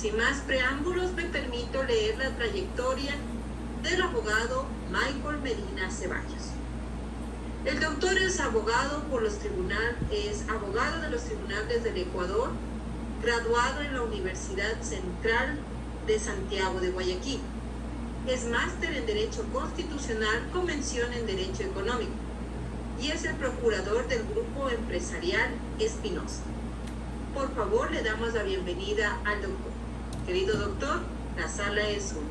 Sin más preámbulos, me permito leer la trayectoria del abogado Michael Medina Ceballos. El doctor es abogado de los tribunales del Ecuador, graduado en la Universidad Central de Santiago de Guayaquil. Es máster en Derecho Constitucional con mención en Derecho Económico y es el procurador del Grupo Empresarial Espinosa. Por favor, le damos la bienvenida al doctor. Querido doctor, la sala es suya.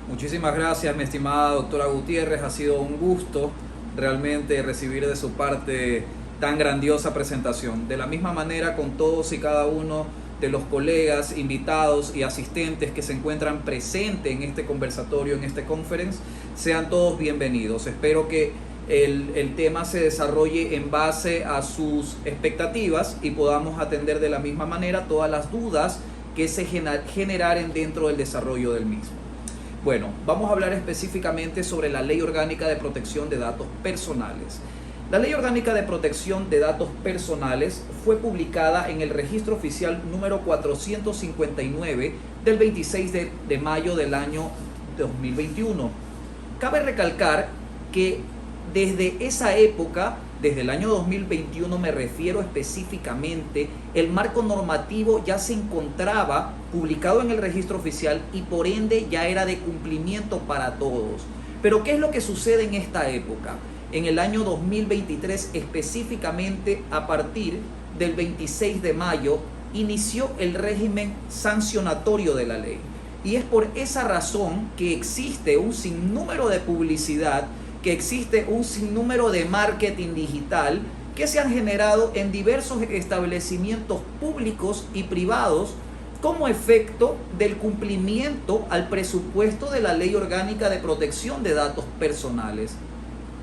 Muchísimas gracias, mi estimada doctora Gutiérrez. Ha sido un gusto realmente recibir de su parte tan grandiosa presentación. De la misma manera, con todos y cada uno de los colegas, invitados y asistentes que se encuentran presentes en este conversatorio, en este conference, sean todos bienvenidos. Espero que el tema se desarrolle en base a sus expectativas y podamos atender de la misma manera todas las dudas que se generaren dentro del desarrollo del mismo. Bueno, vamos a hablar específicamente sobre la Ley Orgánica de Protección de Datos Personales. La Ley Orgánica de Protección de Datos Personales fue publicada en el Registro Oficial número 459 del 26 de mayo del año 2021. Cabe recalcar que desde esa época, desde el año 2021 me refiero específicamente, el marco normativo ya se encontraba publicado en el registro oficial y por ende ya era de cumplimiento para todos. Pero ¿qué es lo que sucede en esta época? En el año 2023, específicamente a partir del 26 de mayo, inició el régimen sancionatorio de la ley. Y es por esa razón que existe un sinnúmero de publicidad, que existe un sinnúmero de marketing digital que se han generado en diversos establecimientos públicos y privados como efecto del cumplimiento al presupuesto de la Ley Orgánica de Protección de Datos Personales.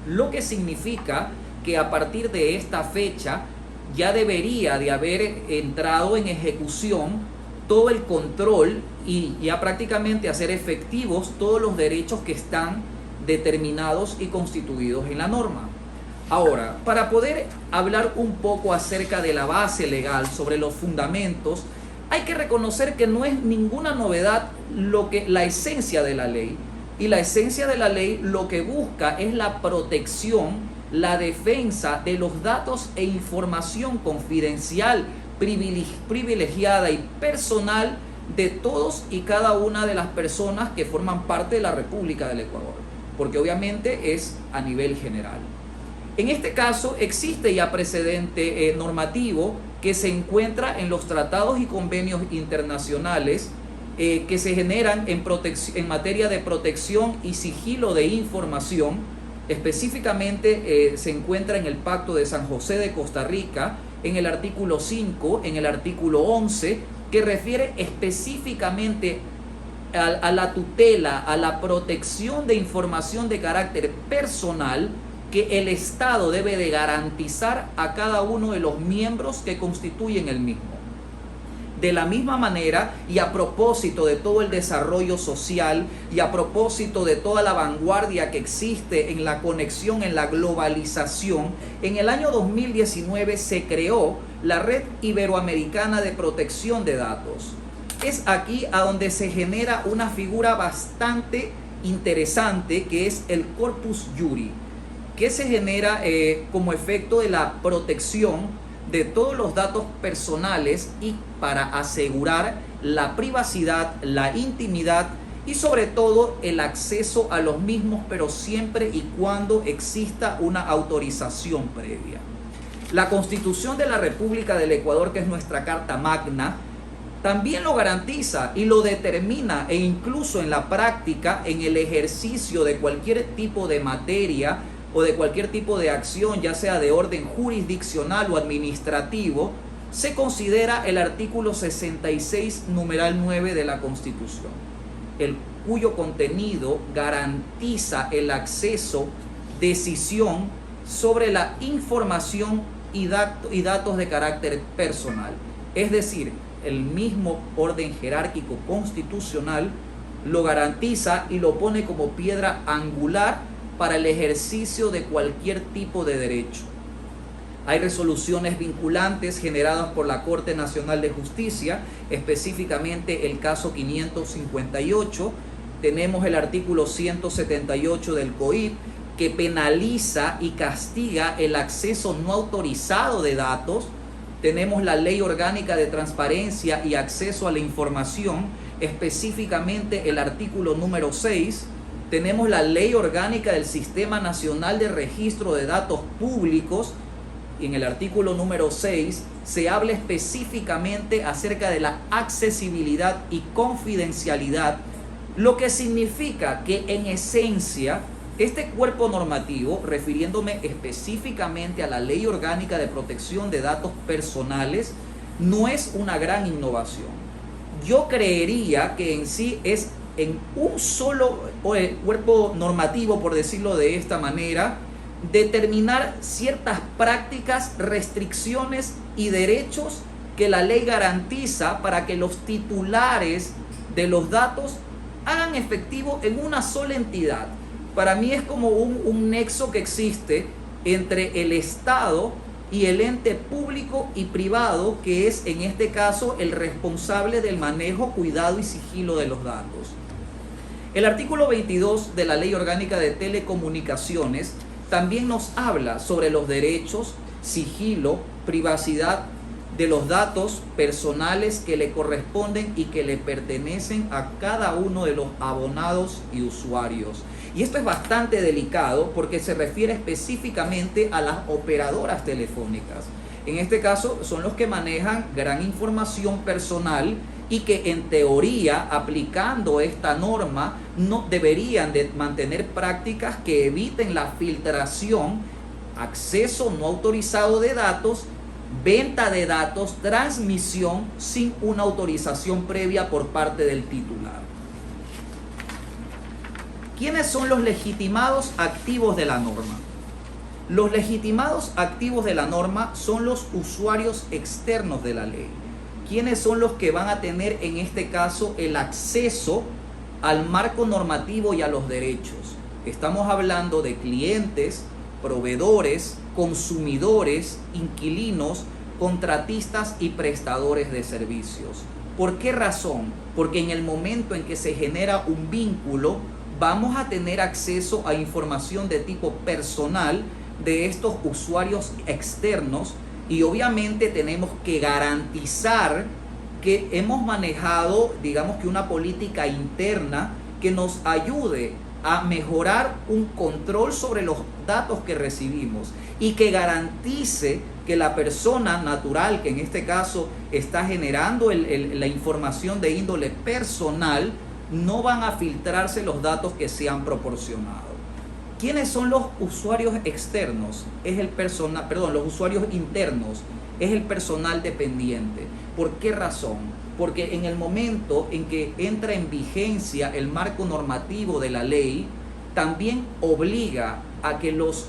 Lo que significa que a partir de esta fecha ya debería de haber entrado en ejecución todo el control y ya prácticamente hacer efectivos todos los derechos que están determinados y constituidos en la norma. Ahora, para poder hablar un poco acerca de la base legal, sobre los fundamentos, hay que reconocer que no es ninguna novedad la esencia de la ley. Y la esencia de la ley lo que busca es la protección, la defensa de los datos e información confidencial, privilegiada y personal de todos y cada una de las personas que forman parte de la República del Ecuador, porque obviamente es a nivel general. En este caso existe ya precedente normativo que se encuentra en los tratados y convenios internacionales que se generan en materia de protección y sigilo de información. Específicamente se encuentra en el Pacto de San José de Costa Rica, en el artículo 5, en el artículo 11, que refiere específicamente a la tutela, a la protección de información de carácter personal que el Estado debe de garantizar a cada uno de los miembros que constituyen el mismo. De la misma manera, y a propósito de todo el desarrollo social y a propósito de toda la vanguardia que existe en la conexión, en la globalización, en el año 2019 se creó la Red Iberoamericana de Protección de Datos. Es aquí a donde se genera una figura bastante interesante, que es el Corpus Juris, que se genera como efecto de la protección de todos los datos personales y para asegurar la privacidad, la intimidad y sobre todo el acceso a los mismos, pero siempre y cuando exista una autorización previa. La Constitución de la República del Ecuador, que es nuestra Carta Magna, también lo garantiza y lo determina, e incluso en la práctica, en el ejercicio de cualquier tipo de materia o de cualquier tipo de acción, ya sea de orden jurisdiccional o administrativo, se considera el artículo 66, numeral 9 de la Constitución, cuyo contenido garantiza el acceso, decisión sobre la información y datos de carácter personal. Es decir, el mismo orden jerárquico constitucional lo garantiza y lo pone como piedra angular para el ejercicio de cualquier tipo de derecho. Hay resoluciones vinculantes generadas por la Corte Nacional de Justicia, específicamente el caso 558. Tenemos el artículo 178 del COIP, que penaliza y castiga el acceso no autorizado de datos. Tenemos la Ley Orgánica de Transparencia y Acceso a la Información, específicamente el artículo número 6. Tenemos la Ley Orgánica del Sistema Nacional de Registro de Datos Públicos. Y en el artículo número 6 se habla específicamente acerca de la accesibilidad y confidencialidad, lo que significa que en esencia este cuerpo normativo, refiriéndome específicamente a la Ley Orgánica de Protección de Datos Personales, no es una gran innovación. Yo creería que en sí es en un solo cuerpo normativo, por decirlo de esta manera, determinar ciertas prácticas, restricciones y derechos que la ley garantiza para que los titulares de los datos hagan efectivo en una sola entidad. Para mí es como un nexo que existe entre el Estado y el ente público y privado, que es en este caso el responsable del manejo, cuidado y sigilo de los datos. El artículo 22 de la Ley Orgánica de Telecomunicaciones también nos habla sobre los derechos, sigilo, privacidad de los datos personales que le corresponden y que le pertenecen a cada uno de los abonados y usuarios. Y esto es bastante delicado porque se refiere específicamente a las operadoras telefónicas. En este caso son los que manejan gran información personal y que en teoría, aplicando esta norma, no deberían de mantener prácticas que eviten la filtración, acceso no autorizado de datos, venta de datos, transmisión sin una autorización previa por parte del titular. ¿Quiénes son los legitimados activos de la norma? Los legitimados activos de la norma son los usuarios externos de la ley. ¿Quiénes son los que van a tener en este caso el acceso al marco normativo y a los derechos? Estamos hablando de clientes, proveedores, consumidores, inquilinos, contratistas y prestadores de servicios. ¿Por qué razón? Porque en el momento en que se genera un vínculo, vamos a tener acceso a información de tipo personal de estos usuarios externos y obviamente tenemos que garantizar que hemos manejado, digamos que una política interna que nos ayude a mejorar un control sobre los datos que recibimos y que garantice que la persona natural, que en este caso está generando la información de índole personal, no van a filtrarse los datos que se han proporcionado. ¿Quiénes son los usuarios externos? Es el personal, perdón, los usuarios internos, es el personal dependiente. ¿Por qué razón? Porque en el momento en que entra en vigencia el marco normativo de la ley, también obliga a que los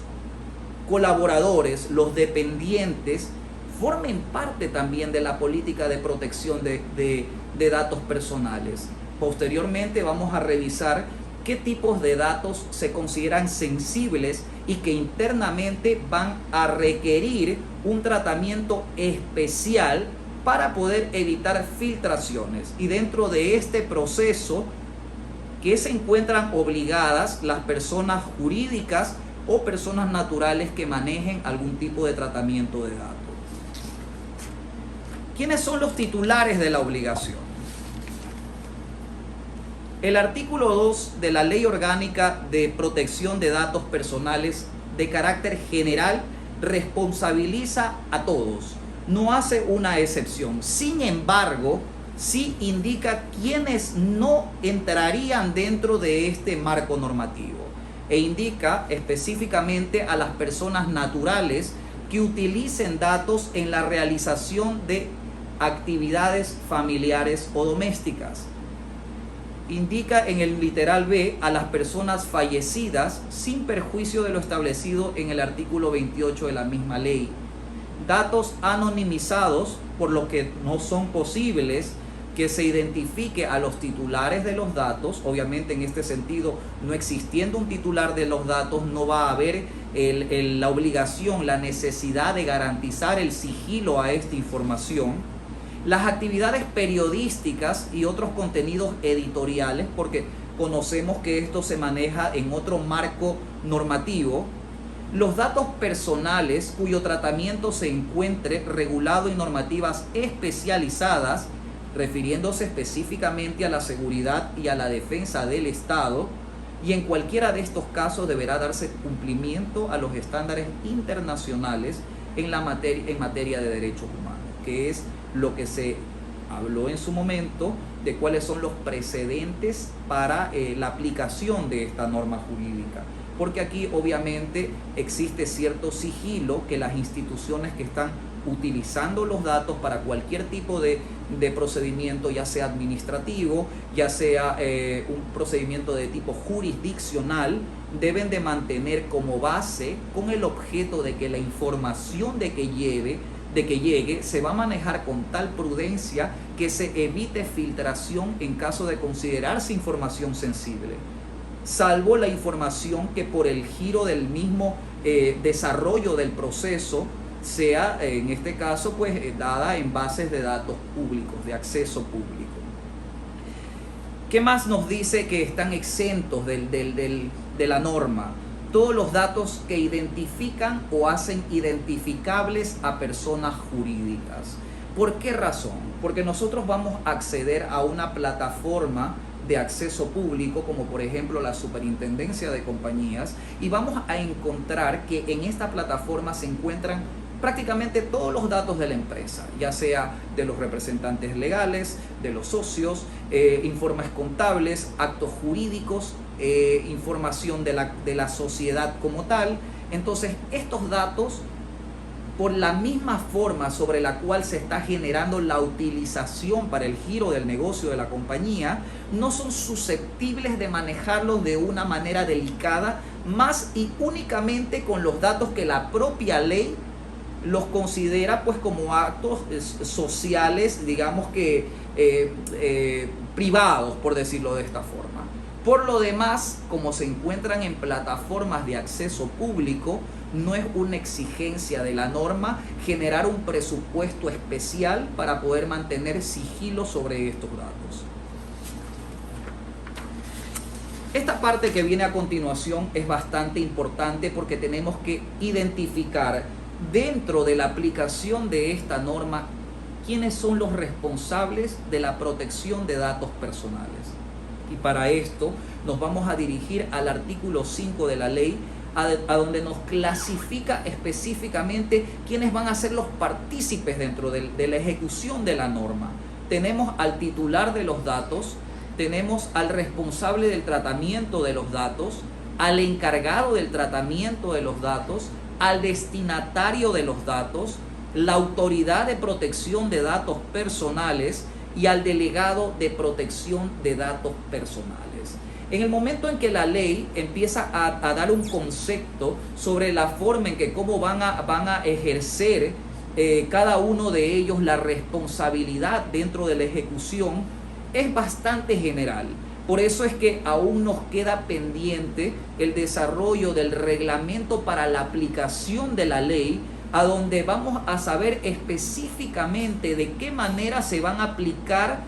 colaboradores, los dependientes, formen parte también de la política de protección de datos personales. Posteriormente vamos a revisar qué tipos de datos se consideran sensibles y que internamente van a requerir un tratamiento especial para poder evitar filtraciones. Y dentro de este proceso, que se encuentran obligadas las personas jurídicas o personas naturales que manejen algún tipo de tratamiento de datos. ¿Quiénes son los titulares de la obligación? El artículo 2 de la Ley Orgánica de Protección de Datos Personales de carácter general responsabiliza a todos, no hace una excepción. Sin embargo, sí indica quiénes no entrarían dentro de este marco normativo e indica específicamente a las personas naturales que utilicen datos en la realización de actividades familiares o domésticas. Indica en el literal B a las personas fallecidas sin perjuicio de lo establecido en el artículo 28 de la misma ley. Datos anonimizados, por lo que no son posibles que se identifique a los titulares de los datos. Obviamente, en este sentido, no existiendo un titular de los datos, no va a haber la obligación, la necesidad de garantizar el sigilo a esta información. Las actividades periodísticas y otros contenidos editoriales, porque conocemos que esto se maneja en otro marco normativo. Los datos personales cuyo tratamiento se encuentre regulado en normativas especializadas, refiriéndose específicamente a la seguridad y a la defensa del Estado, y en cualquiera de estos casos deberá darse cumplimiento a los estándares internacionales en materia de derechos humanos, que es lo que se habló en su momento de cuáles son los precedentes para la aplicación de esta norma jurídica. Porque aquí obviamente existe cierto sigilo que las instituciones que están utilizando los datos para cualquier tipo de procedimiento, ya sea administrativo, ya sea un procedimiento de tipo jurisdiccional, deben de mantener como base, con el objeto de que la información de que llegue se va a manejar con tal prudencia que se evite filtración en caso de considerarse información sensible, salvo la información que por el giro del mismo desarrollo del proceso sea, en este caso, pues dada en bases de datos públicos, de acceso público. ¿Qué más nos dice que están exentos de la norma? Todos los datos que identifican o hacen identificables a personas jurídicas. ¿Por qué razón? Porque nosotros vamos a acceder a una plataforma de acceso público, como por ejemplo la Superintendencia de Compañías, y vamos a encontrar que en esta plataforma se encuentran prácticamente todos los datos de la empresa, ya sea de los representantes legales, de los socios, informes contables, actos jurídicos, información de la sociedad como tal. Entonces, estos datos, por la misma forma sobre la cual se está generando la utilización para el giro del negocio de la compañía, no son susceptibles de manejarlos de una manera delicada, más y únicamente con los datos que la propia ley los considera pues como actos sociales, digamos que privados, por decirlo de esta forma. Por lo demás, como se encuentran en plataformas de acceso público, no es una exigencia de la norma generar un presupuesto especial para poder mantener sigilo sobre estos datos. Esta parte que viene a continuación es bastante importante porque tenemos que identificar dentro de la aplicación de esta norma quiénes son los responsables de la protección de datos personales. Y para esto nos vamos a dirigir al artículo 5 de la ley, a donde nos clasifica específicamente quiénes van a ser los partícipes dentro de la ejecución de la norma. Tenemos al titular de los datos, tenemos al responsable del tratamiento de los datos, al encargado del tratamiento de los datos, al destinatario de los datos, la autoridad de protección de datos personales y al delegado de protección de datos personales. En el momento en que la ley empieza a dar un concepto sobre la forma en que cómo van a ejercer cada uno de ellos la responsabilidad dentro de la ejecución, es bastante general. Por eso es que aún nos queda pendiente el desarrollo del reglamento para la aplicación de la ley, a donde vamos a saber específicamente de qué manera se van a aplicar,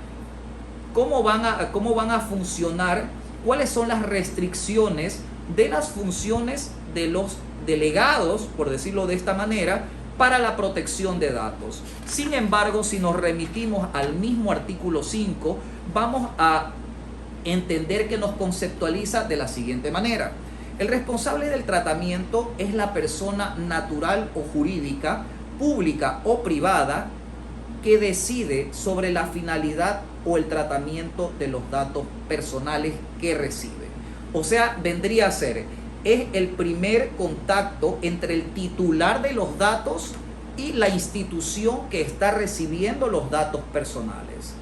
cómo van a funcionar, cuáles son las restricciones de las funciones de los delegados, por decirlo de esta manera, para la protección de datos. Sin embargo, si nos remitimos al mismo artículo 5, vamos a entender que nos conceptualiza de la siguiente manera. El responsable del tratamiento es la persona natural o jurídica, pública o privada, que decide sobre la finalidad o el tratamiento de los datos personales que recibe. O sea, vendría a ser, es el primer contacto entre el titular de los datos y la institución que está recibiendo los datos personales.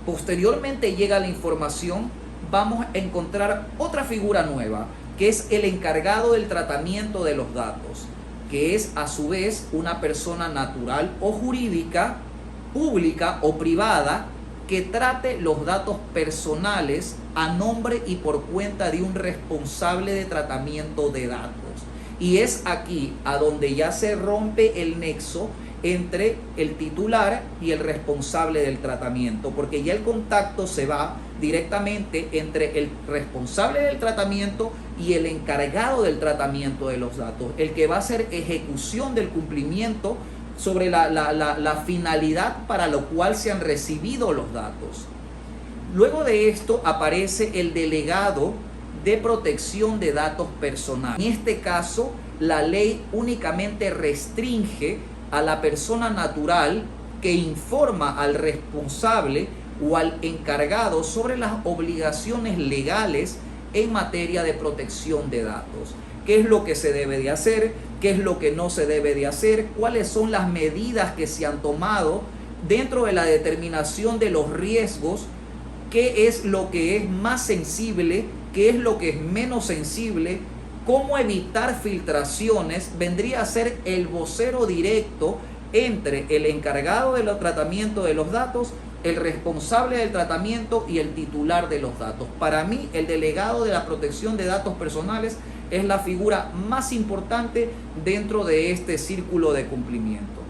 Posteriormente llega la información, vamos a encontrar otra figura nueva, que es el encargado del tratamiento de los datos, que es a su vez una persona natural o jurídica, pública o privada, que trate los datos personales a nombre y por cuenta de un responsable de tratamiento de datos. Y es aquí a donde ya se rompe el nexo entre el titular y el responsable del tratamiento, porque ya el contacto se va directamente entre el responsable del tratamiento y el encargado del tratamiento de los datos, el que va a hacer ejecución del cumplimiento sobre la finalidad para lo cual se han recibido los datos. Luego de esto aparece el delegado de protección de datos personales. En este caso, la ley únicamente restringe a la persona natural que informa al responsable o al encargado sobre las obligaciones legales en materia de protección de datos. ¿Qué es lo que se debe de hacer? ¿Qué es lo que no se debe de hacer? ¿Cuáles son las medidas que se han tomado dentro de la determinación de los riesgos? ¿Qué es lo que es más sensible? ¿Qué es lo que es menos sensible? ¿Cómo evitar filtraciones? Vendría a ser el vocero directo entre el encargado del tratamiento de los datos, el responsable del tratamiento y el titular de los datos. Para mí, el delegado de la protección de datos personales es la figura más importante dentro de este círculo de cumplimiento.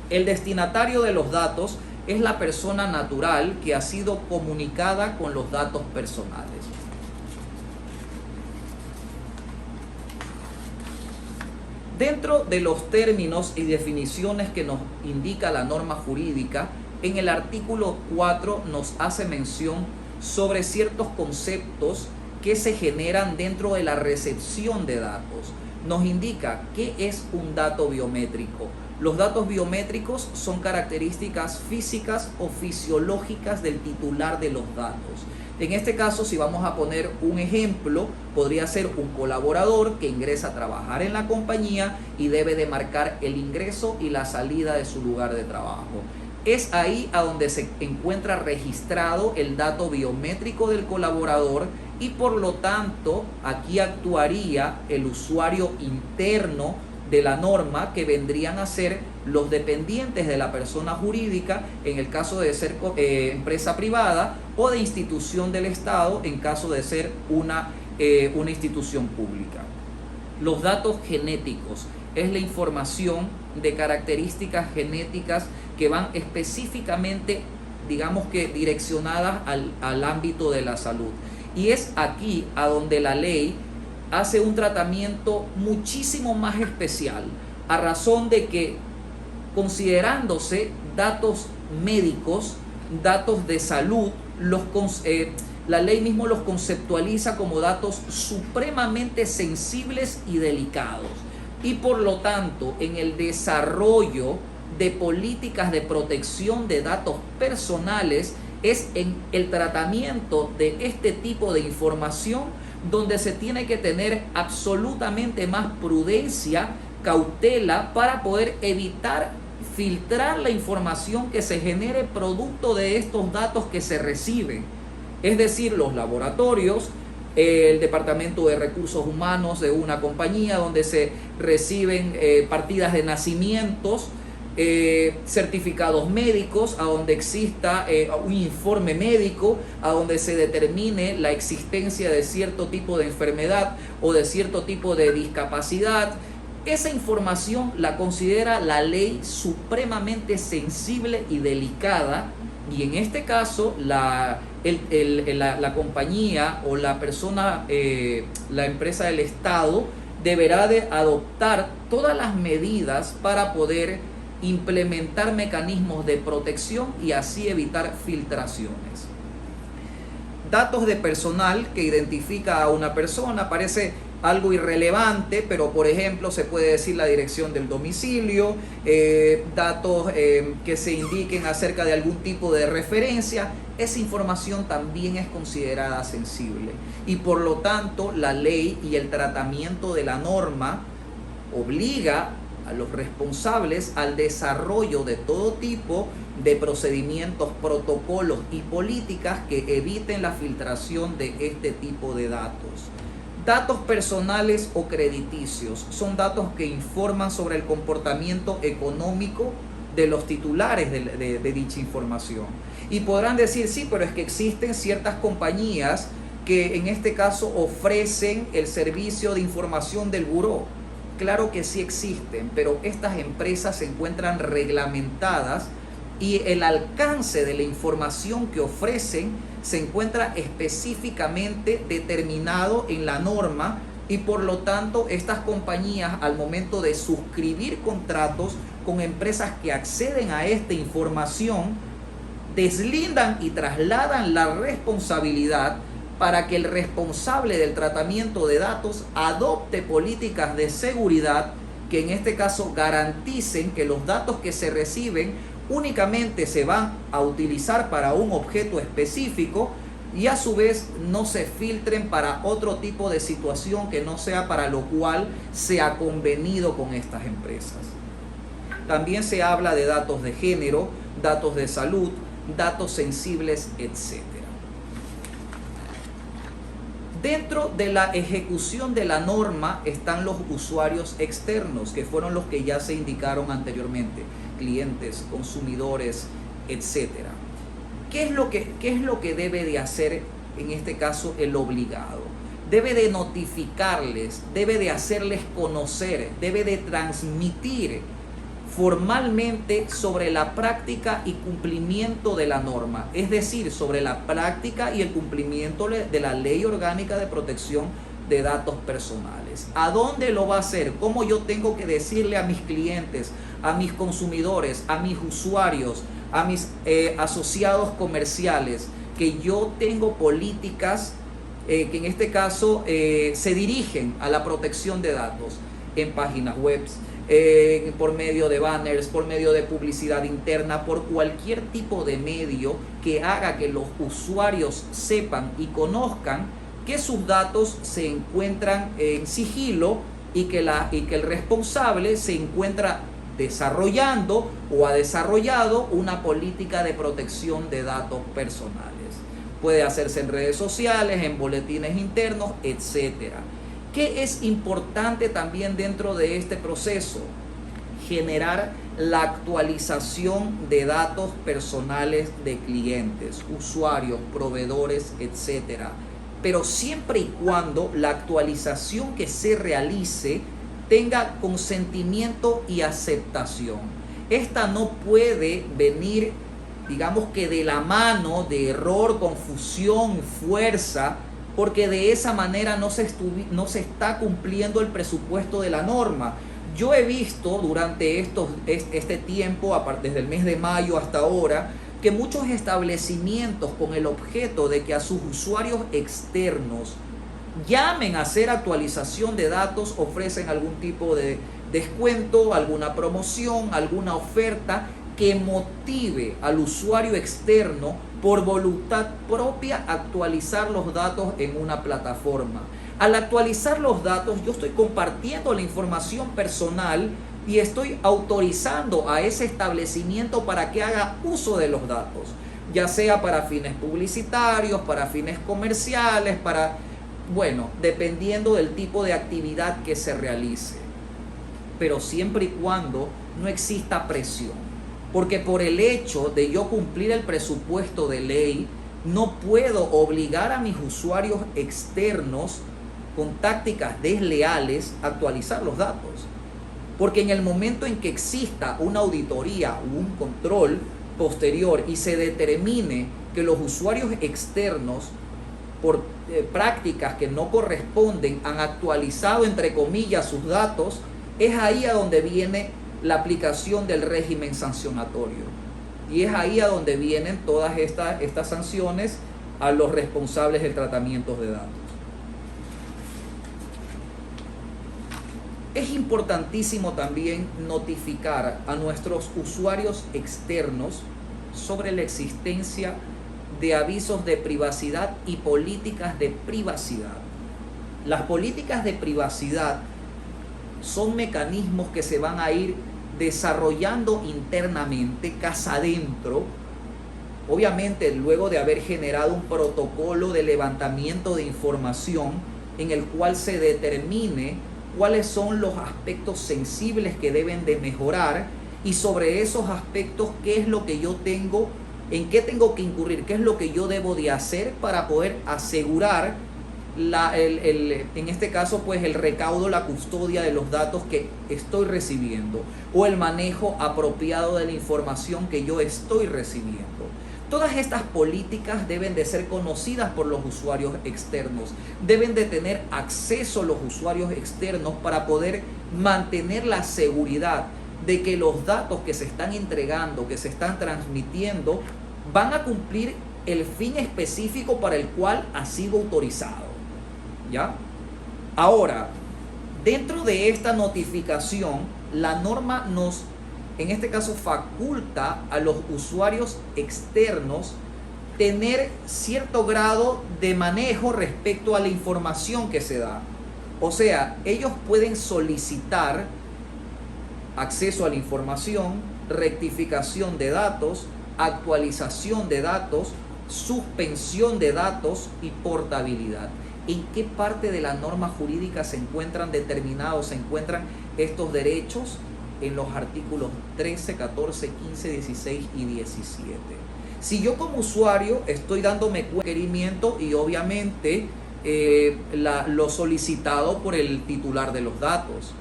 El destinatario de los datos es la persona natural que ha sido comunicada con los datos personales. Dentro de los términos y definiciones que nos indica la norma jurídica, en el artículo 4 nos hace mención sobre ciertos conceptos que se generan dentro de la recepción de datos. Nos indica qué es un dato biométrico. Los datos biométricos son características físicas o fisiológicas del titular de los datos. En este caso, si vamos a poner un ejemplo, podría ser un colaborador que ingresa a trabajar en la compañía y debe de marcar el ingreso y la salida de su lugar de trabajo. Es ahí a donde se encuentra registrado el dato biométrico del colaborador y por lo tanto aquí actuaría el usuario interno de la norma, que vendrían a ser los dependientes de la persona jurídica en el caso de ser empresa privada o de institución del Estado en caso de ser una institución pública. Los datos genéticos es la información de características genéticas que van específicamente, digamos que direccionadas al ámbito de la salud. Y es aquí a donde la ley hace un tratamiento muchísimo más especial, a razón de que, considerándose datos médicos, datos de salud, la ley mismo los conceptualiza como datos supremamente sensibles y delicados. Y por lo tanto, en el desarrollo de políticas de protección de datos personales, es en el tratamiento de este tipo de información donde se tiene que tener absolutamente más prudencia, cautela, para poder evitar filtrar la información que se genere producto de estos datos que se reciben. Es decir, los laboratorios, el departamento de recursos humanos de una compañía donde se reciben partidas de nacimientos, certificados médicos, a donde exista un informe médico, a donde se determine la existencia de cierto tipo de enfermedad o de cierto tipo de discapacidad. Esa información la considera la ley supremamente sensible y delicada, y en este caso la compañía o la persona, la empresa del Estado, deberá de adoptar todas las medidas para poder implementar mecanismos de protección y así evitar filtraciones. Datos de personal que identifica a una persona, parece algo irrelevante, pero por ejemplo se puede decir la dirección del domicilio, datos que se indiquen acerca de algún tipo de referencia. Esa información también es considerada sensible y por lo tanto la ley y el tratamiento de la norma obliga a los responsables al desarrollo de todo tipo de procedimientos, protocolos y políticas que eviten la filtración de este tipo de datos. Datos personales o crediticios son datos que informan sobre el comportamiento económico de los titulares de dicha información. Y podrán decir, sí, pero es que existen ciertas compañías que en este caso ofrecen el servicio de información del buró. Claro que sí existen, pero estas empresas se encuentran reglamentadas y el alcance de la información que ofrecen se encuentra específicamente determinado en la norma, y por lo tanto estas compañías, al momento de suscribir contratos con empresas que acceden a esta información, deslindan y trasladan la responsabilidad para que el responsable del tratamiento de datos adopte políticas de seguridad que en este caso garanticen que los datos que se reciben únicamente se van a utilizar para un objeto específico y a su vez no se filtren para otro tipo de situación que no sea para lo cual se ha convenido con estas empresas. También se habla de datos de género, datos de salud, datos sensibles, etc. Dentro de la ejecución de la norma están los usuarios externos, que fueron los que ya se indicaron anteriormente, clientes, consumidores, etc. ¿Qué es lo que debe de hacer en este caso el obligado? Debe de notificarles, debe de hacerles conocer, debe de transmitir formalmente sobre la práctica y cumplimiento de la norma, es decir, sobre la práctica y el cumplimiento de la Ley Orgánica de Protección de Datos Personales. ¿A dónde lo va a hacer? ¿Cómo yo tengo que decirle a mis clientes, a mis consumidores, a mis usuarios, a mis asociados comerciales que yo tengo políticas que en este caso se dirigen a la protección de datos en páginas web, por medio de banners, por medio de publicidad interna, por cualquier tipo de medio que haga que los usuarios sepan y conozcan que sus datos se encuentran en sigilo y que el responsable se encuentra desarrollando o ha desarrollado una política de protección de datos personales. Puede hacerse en redes sociales, en boletines internos, etcétera. ¿Qué es importante también dentro de este proceso? Generar la actualización de datos personales de clientes, usuarios, proveedores, etcétera. Pero siempre y cuando la actualización que se realice tenga consentimiento y aceptación. Esta no puede venir, digamos que de la mano de error, confusión, fuerza, porque de esa manera no se está cumpliendo el presupuesto de la norma. Yo he visto durante este tiempo, desde el mes de mayo hasta ahora, que muchos establecimientos con el objeto de que a sus usuarios externos llamen a hacer actualización de datos, ofrecen algún tipo de descuento, alguna promoción, alguna oferta que motive al usuario externo por voluntad propia actualizar los datos en una plataforma. Al actualizar los datos, yo estoy compartiendo la información personal y estoy autorizando a ese establecimiento para que haga uso de los datos, ya sea para fines publicitarios, para fines comerciales, dependiendo del tipo de actividad que se realice. Pero siempre y cuando no exista presión. Porque por el hecho de yo cumplir el presupuesto de ley, no puedo obligar a mis usuarios externos con tácticas desleales a actualizar los datos. Porque en el momento en que exista una auditoría o un control posterior y se determine que los usuarios externos, por prácticas que no corresponden, han actualizado entre comillas sus datos, es ahí a donde viene la aplicación del régimen sancionatorio. Y es ahí a donde vienen todas estas sanciones a los responsables del tratamiento de datos. Es importantísimo también notificar a nuestros usuarios externos sobre la existencia de avisos de privacidad y políticas de privacidad. Las políticas de privacidad son mecanismos que se van a ir desarrollando internamente, casa adentro, obviamente luego de haber generado un protocolo de levantamiento de información en el cual se determine cuáles son los aspectos sensibles que deben de mejorar y sobre esos aspectos qué es lo que yo tengo ¿En qué tengo que incurrir? ¿Qué es lo que yo debo de hacer para poder asegurar en este caso pues el recaudo, la custodia de los datos que estoy recibiendo o el manejo apropiado de la información que yo estoy recibiendo? Todas estas políticas deben de ser conocidas por los usuarios externos, deben de tener acceso los usuarios externos para poder mantener la seguridad de que los datos que se están entregando, que se están transmitiendo, van a cumplir el fin específico para el cual ha sido autorizado. ¿Ya? Ahora, dentro de esta notificación, la norma nos, en este caso, faculta a los usuarios externos tener cierto grado de manejo respecto a la información que se da. O sea, ellos pueden solicitar acceso a la información, rectificación de datos, actualización de datos, suspensión de datos y portabilidad. ¿En qué parte de la norma jurídica se encuentran determinados, se encuentran estos derechos? En los artículos 13, 14, 15, 16 y 17. Si yo como usuario estoy dándome requerimiento y obviamente lo solicitado por el titular de los datos,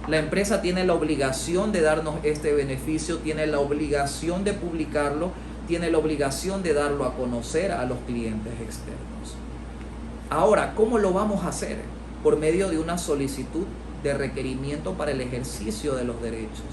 la empresa tiene la obligación de darnos este beneficio, tiene la obligación de publicarlo, tiene la obligación de darlo a conocer a los clientes externos. Ahora, ¿cómo lo vamos a hacer? Por medio de una solicitud de requerimiento para el ejercicio de los derechos.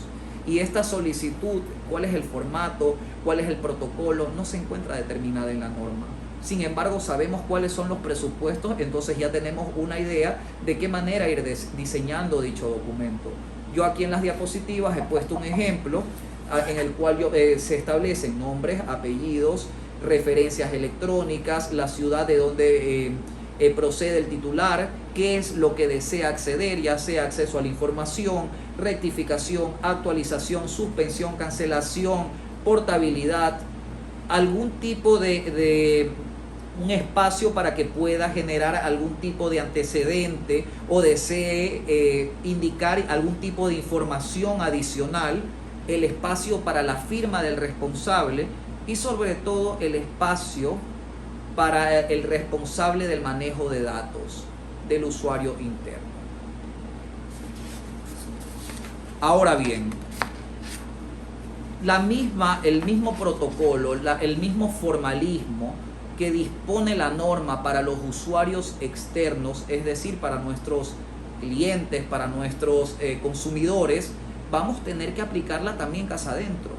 Y esta solicitud, ¿cuál es el formato? ¿Cuál es el protocolo? No se encuentra determinada en la norma. Sin embargo, sabemos cuáles son los presupuestos, entonces ya tenemos una idea de qué manera ir diseñando dicho documento. Yo aquí en las diapositivas he puesto un ejemplo en el cual se establecen nombres, apellidos, referencias electrónicas, la ciudad de donde procede el titular, qué es lo que desea acceder, ya sea acceso a la información, rectificación, actualización, suspensión, cancelación, portabilidad, algún tipo de un espacio para que pueda generar algún tipo de antecedente o desee indicar algún tipo de información adicional, el espacio para la firma del responsable y sobre todo el espacio para el responsable del manejo de datos del usuario interno. Ahora bien, el mismo protocolo, el mismo formalismo que dispone la norma para los usuarios externos, es decir, para nuestros clientes, para nuestros consumidores, vamos a tener que aplicarla también casa adentro,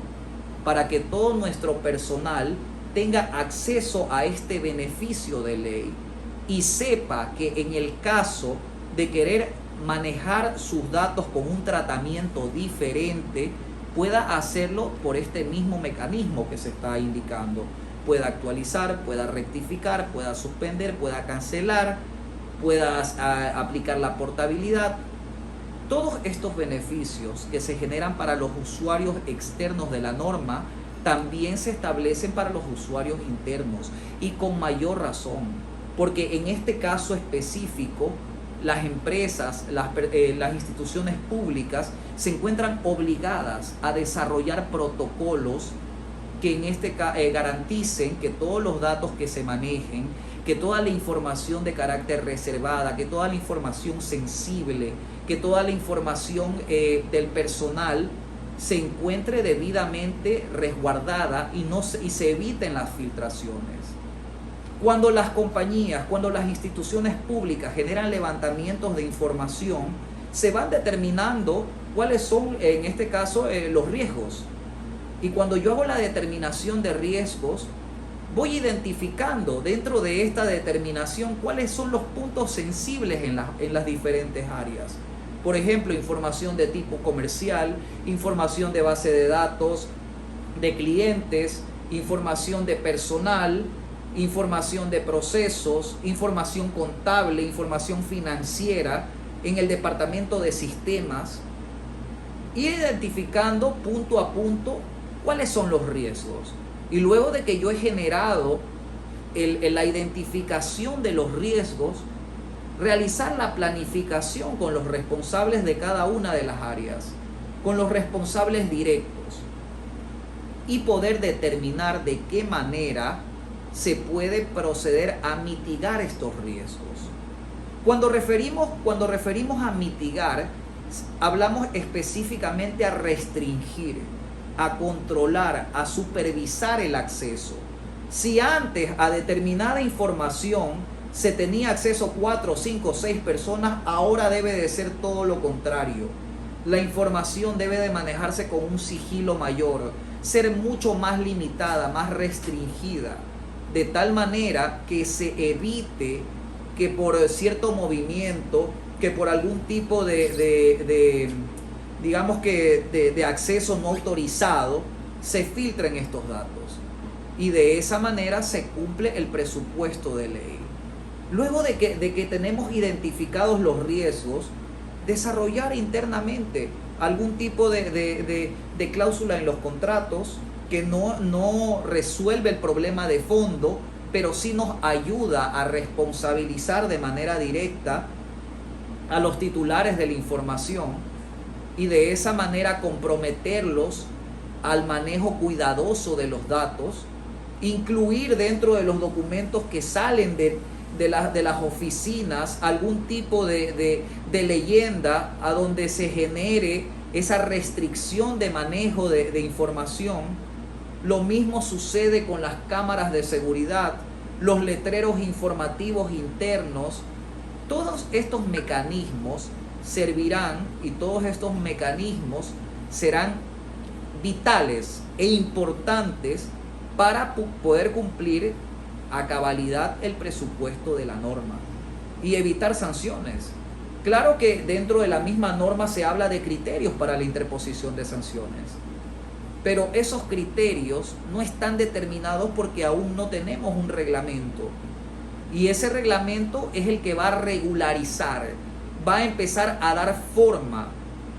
para que todo nuestro personal tenga acceso a este beneficio de ley y sepa que en el caso de querer manejar sus datos con un tratamiento diferente, pueda hacerlo por este mismo mecanismo que se está indicando. Pueda actualizar, pueda rectificar, pueda suspender, pueda cancelar, pueda aplicar la portabilidad. Todos estos beneficios que se generan para los usuarios externos de la norma también se establecen para los usuarios internos y con mayor razón, porque en este caso específico las empresas, las instituciones públicas se encuentran obligadas a desarrollar protocolos que en este garanticen que todos los datos que se manejen, que toda la información de carácter reservada, que toda la información sensible, que toda la información del personal se encuentre debidamente resguardada y se eviten las filtraciones. Cuando las compañías, cuando las instituciones públicas generan levantamientos de información, se van determinando cuáles son, en este caso, los riesgos. Y cuando yo hago la determinación de riesgos, voy identificando dentro de esta determinación cuáles son los puntos sensibles en las diferentes áreas. Por ejemplo, información de tipo comercial, información de base de datos, de clientes, información de personal, información de procesos, información contable, información financiera en el departamento de sistemas, y identificando punto a punto cuáles son los riesgos. Y luego de que yo he generado la identificación de los riesgos, realizar la planificación con los responsables de cada una de las áreas, con los responsables directos. y poder determinar de qué manera se puede proceder a mitigar estos riesgos. Cuando referimos a mitigar, hablamos específicamente a restringir, a controlar, a supervisar el acceso. Si antes a determinada información se tenía acceso 4, 5, 6 personas, ahora debe de ser todo lo contrario. La información debe de manejarse con un sigilo mayor, ser mucho más limitada, más restringida, de tal manera que se evite que por cierto movimiento, que por algún tipo digamos que de acceso no autorizado, se filtren estos datos. Y de esa manera se cumple el presupuesto de ley. Luego de que tenemos identificados los riesgos, desarrollar internamente algún tipo de cláusula en los contratos que no resuelve el problema de fondo, pero sí nos ayuda a responsabilizar de manera directa a los titulares de la información y de esa manera comprometerlos al manejo cuidadoso de los datos, incluir dentro de los documentos que salen de las oficinas algún tipo de leyenda a donde se genere esa restricción de manejo de información. Lo mismo sucede con las cámaras de seguridad, los letreros informativos internos. Todos estos mecanismos servirán y todos estos mecanismos serán vitales e importantes para poder cumplir a cabalidad el presupuesto de la norma y evitar sanciones. Claro que dentro de la misma norma se habla de criterios para la interposición de sanciones, pero esos criterios no están determinados porque aún no tenemos un reglamento. Y ese reglamento es el que va a regularizar, va a empezar a dar forma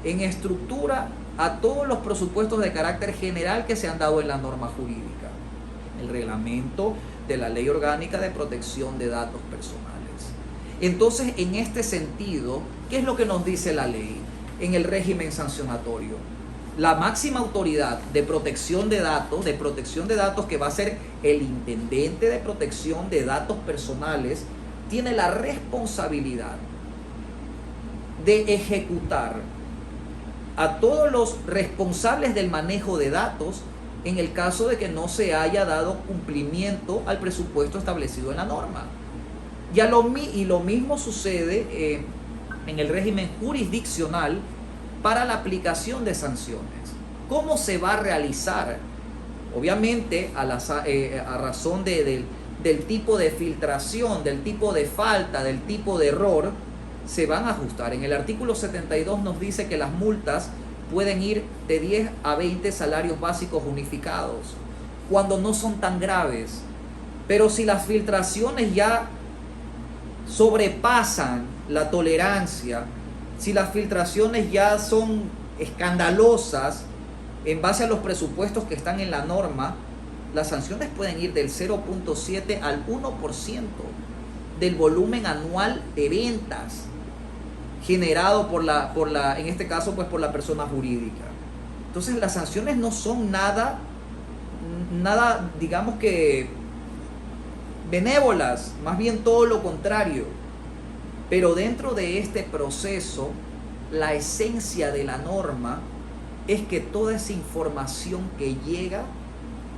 en estructura a todos los presupuestos de carácter general que se han dado en la norma jurídica. El reglamento de la Ley Orgánica de Protección de Datos Personales. Entonces, en este sentido, ¿qué es lo que nos dice la ley en el régimen sancionatorio? La máxima autoridad de protección de datos que va a ser el intendente de protección de datos personales, tiene la responsabilidad de ejecutar a todos los responsables del manejo de datos en el caso de que no se haya dado cumplimiento al presupuesto establecido en la norma. Y lo mismo sucede en el régimen jurisdiccional para la aplicación de sanciones. ¿Cómo se va a realizar? Obviamente, a razón del tipo de filtración, del tipo de falta, del tipo de error, se van a ajustar. En el artículo 72 nos dice que las multas pueden ir de 10 a 20 salarios básicos unificados, cuando no son tan graves. Pero si las filtraciones ya sobrepasan la tolerancia, si las filtraciones ya son escandalosas en base a los presupuestos que están en la norma, las sanciones pueden ir del 0.7 al 1% del volumen anual de ventas generado en este caso, pues por la persona jurídica. Entonces, las sanciones no son nada, digamos que benévolas, más bien todo lo contrario. Pero dentro de este proceso, la esencia de la norma es que toda esa información que llega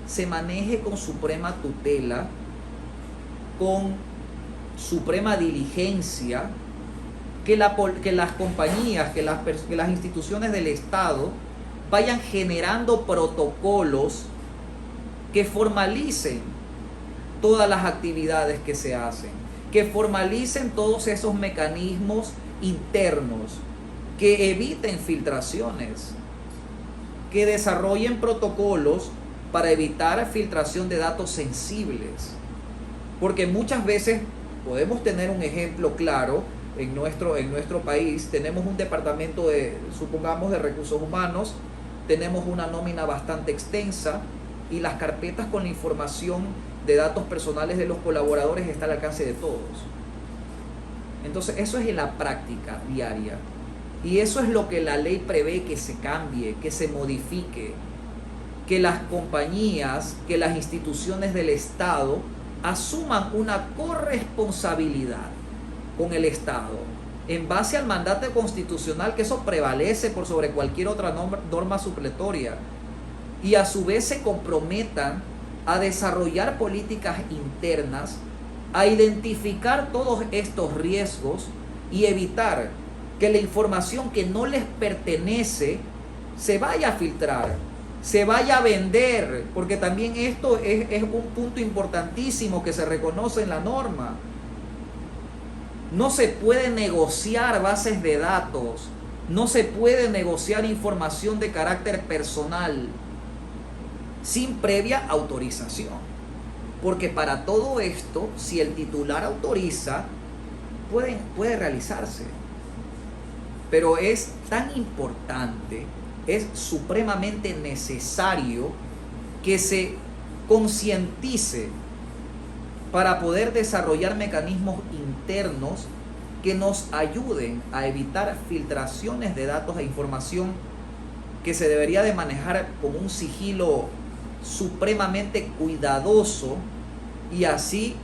se maneje con suprema tutela, con suprema diligencia, que las compañías, que las instituciones del Estado vayan generando protocolos que formalicen todas las actividades que se hacen, que formalicen todos esos mecanismos internos, que eviten filtraciones, que desarrollen protocolos para evitar filtración de datos sensibles. Porque muchas veces podemos tener un ejemplo claro en nuestro país. Tenemos un departamento supongamos de recursos humanos, tenemos una nómina bastante extensa y las carpetas con la información de datos personales de los colaboradores está al alcance de todos. Entonces eso es en la práctica diaria y eso es lo que la ley prevé que se cambie, que se modifique. que las compañías, que las instituciones del Estado asuman una corresponsabilidad con el Estado en base al mandato constitucional, que eso prevalece por sobre cualquier otra norma supletoria, y a su vez se comprometan a desarrollar políticas internas, a identificar todos estos riesgos y evitar que la información que no les pertenece se vaya a filtrar, se vaya a vender, porque también esto es un punto importantísimo que se reconoce en la norma. No se puede negociar bases de datos, no se puede negociar información de carácter personal sin previa autorización, porque para todo esto, si el titular autoriza, puede realizarse. Pero es tan importante, es supremamente necesario que se concientice para poder desarrollar mecanismos internos que nos ayuden a evitar filtraciones de datos e información que se debería de manejar con un sigilo supremamente cuidadoso, y así